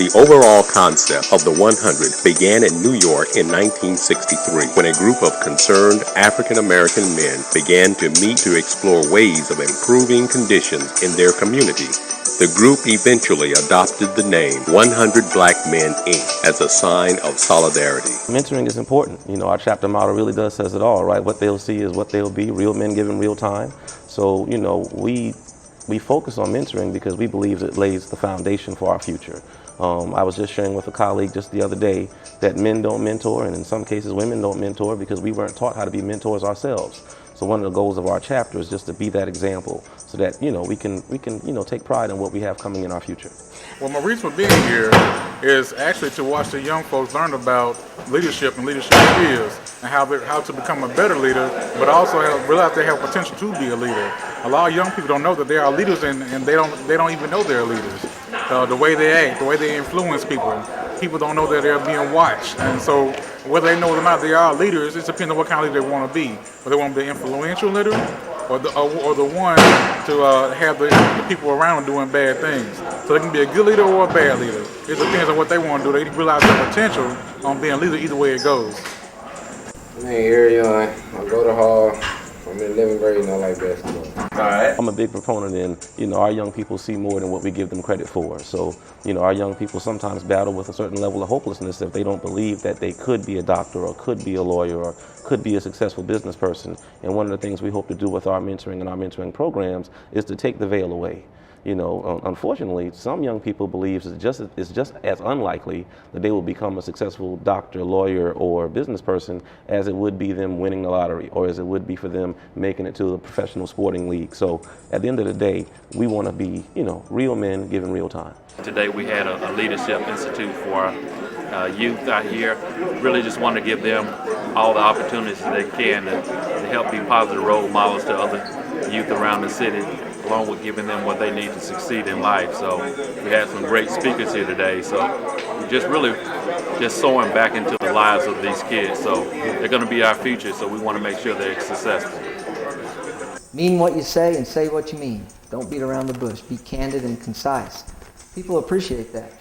The overall concept of the 100 began in New York in 1963 when a group of concerned African American men began to meet to explore ways of improving conditions in their community. The group eventually adopted the name 100 Black Men, Inc. as a sign of solidarity. Mentoring is important. Our chapter motto really does says it all, right? What they'll see is what they'll be, real men given real time. So, we focus on mentoring because we believe it lays the foundation for our future. I was just sharing with a colleague just the other day that men don't mentor, and in some cases women don't mentor because we weren't taught how to be mentors ourselves. So one of the goals of our chapter is just to be that example so that, we can take pride in what we have coming in our future. Well, my reason for being here is actually to watch the young folks learn about leadership and leadership skills and how to become a better leader, but also realize they have potential to be a leader. A lot of young people don't know that they are leaders, and they don't even know they're leaders. The way they act, the way they influence people don't know that they're being watched. And so whether they know it or not, they are leaders. It depends on what kind of leader they want to be. Whether they want to be an influential leader or the one to have the people around them doing bad things. So they can be a good leader or a bad leader. It depends on what they want to do. They realize their potential on being a leader either way it goes. Man, here I go to Hall. I'm in 11th grade and I like basketball. Alright. I'm a big proponent in, our young people see more than what we give them credit for. So, our young people sometimes battle with a certain level of hopelessness if they don't believe that they could be a doctor or could be a lawyer or could be a successful business person. And one of the things we hope to do with our mentoring and our mentoring programs is to take the veil away. Unfortunately, some young people believe it's just as unlikely that they will become a successful doctor, lawyer, or business person as it would be them winning the lottery or as it would be for them making it to a professional sporting league. So at the end of the day, we want to be, real men given real time. Today we had a leadership institute for youth out here. Really just want to give them all the opportunities they can to help be positive role models to other youth around the city, along with giving them what they need to succeed in life. So we had some great speakers here today. So just really sowing back into the lives of these kids. So they're going to be our future. So we want to make sure they're successful. Mean what you say and say what you mean. Don't beat around the bush. Be candid and concise. People appreciate that.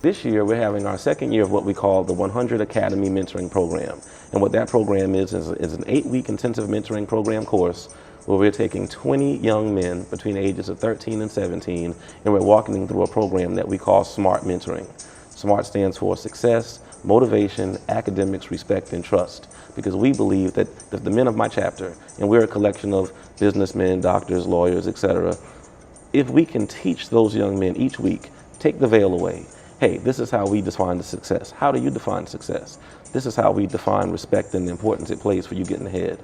This year, we're having our second year of what we call the 100 Academy Mentoring Program. And what that program is an 8-week intensive mentoring program course where we're taking 20 young men between the ages of 13 and 17, and we're walking them through a program that we call SMART Mentoring. SMART stands for Success, Motivation, Academics, Respect, and Trust, because we believe that the men of my chapter, and we're a collection of businessmen, doctors, lawyers, etc., if we can teach those young men each week, take the veil away. Hey, this is how we define the success. How do you define success? This is how we define respect and the importance it plays for you getting ahead.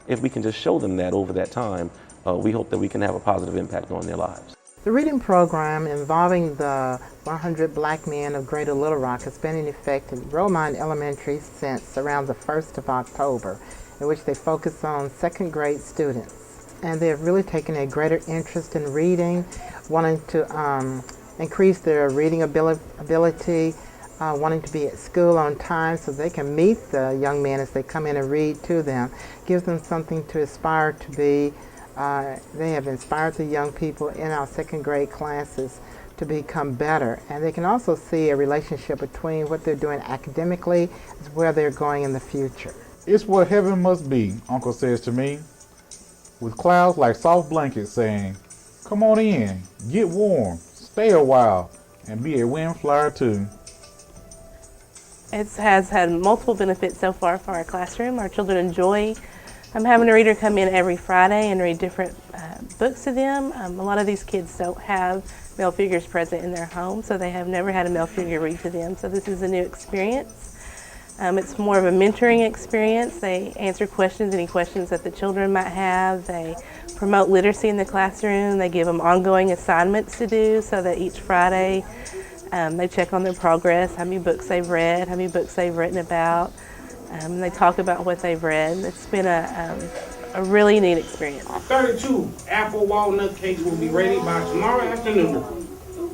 If we can just show them that over that time, we hope that we can have a positive impact on their lives. The reading program involving the 100 Black Men of Greater Little Rock has been in effect at Rosemont Elementary since around the 1st of October, in which they focus on second grade students. And they have really taken a greater interest in reading, wanting to increase their reading ability, wanting to be at school on time so they can meet the young men as they come in and read to them. Gives them something to aspire to be. They have inspired the young people in our second grade classes to become better. And they can also see a relationship between what they're doing academically and where they're going in the future. It's what heaven must be, Uncle says to me, with clouds like soft blankets saying, come on in, get warm, stay a while, and be a wind flyer too. It has had multiple benefits so far for our classroom. Our children enjoy having a reader come in every Friday and read different books to them. A lot of these kids don't have male figures present in their home, so they have never had a male figure read to them. So this is a new experience. It's more of a mentoring experience. They answer questions, any questions that the children might have. They promote literacy in the classroom. They give them ongoing assignments to do so that each Friday they check on their progress, how many books they've read, how many books they've written about. They talk about what they've read. It's been a really neat experience. 32 apple walnut cakes will be ready by tomorrow afternoon.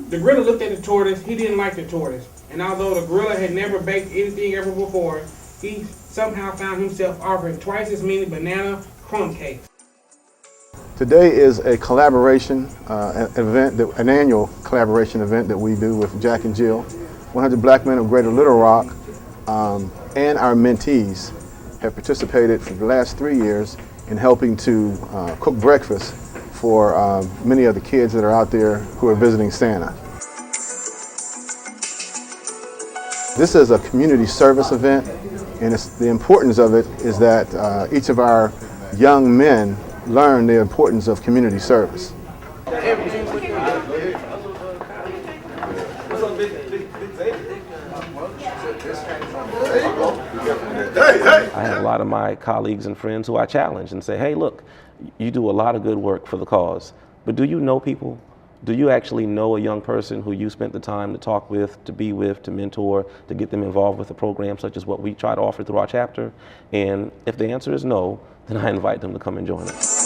The gorilla looked at the tortoise. He didn't like the tortoise. And although the gorilla had never baked anything ever before, he somehow found himself offering twice as many banana crumb cakes. Today is a collaboration event, an annual collaboration event that we do with Jack and Jill. 100 Black Men of Greater Little Rock and our mentees have participated for the last 3 years in helping to cook breakfast for many of the kids that are out there who are visiting Santa. This is a community service event, and the importance of it is that each of our young men learn the importance of community service. I have a lot of my colleagues and friends who I challenge and say, hey, look, you do a lot of good work for the cause, but do you know people? Do you actually know a young person who you spent the time to talk with, to be with, to mentor, to get them involved with a program such as what we try to offer through our chapter? And if the answer is no, then I invite them to come and join us.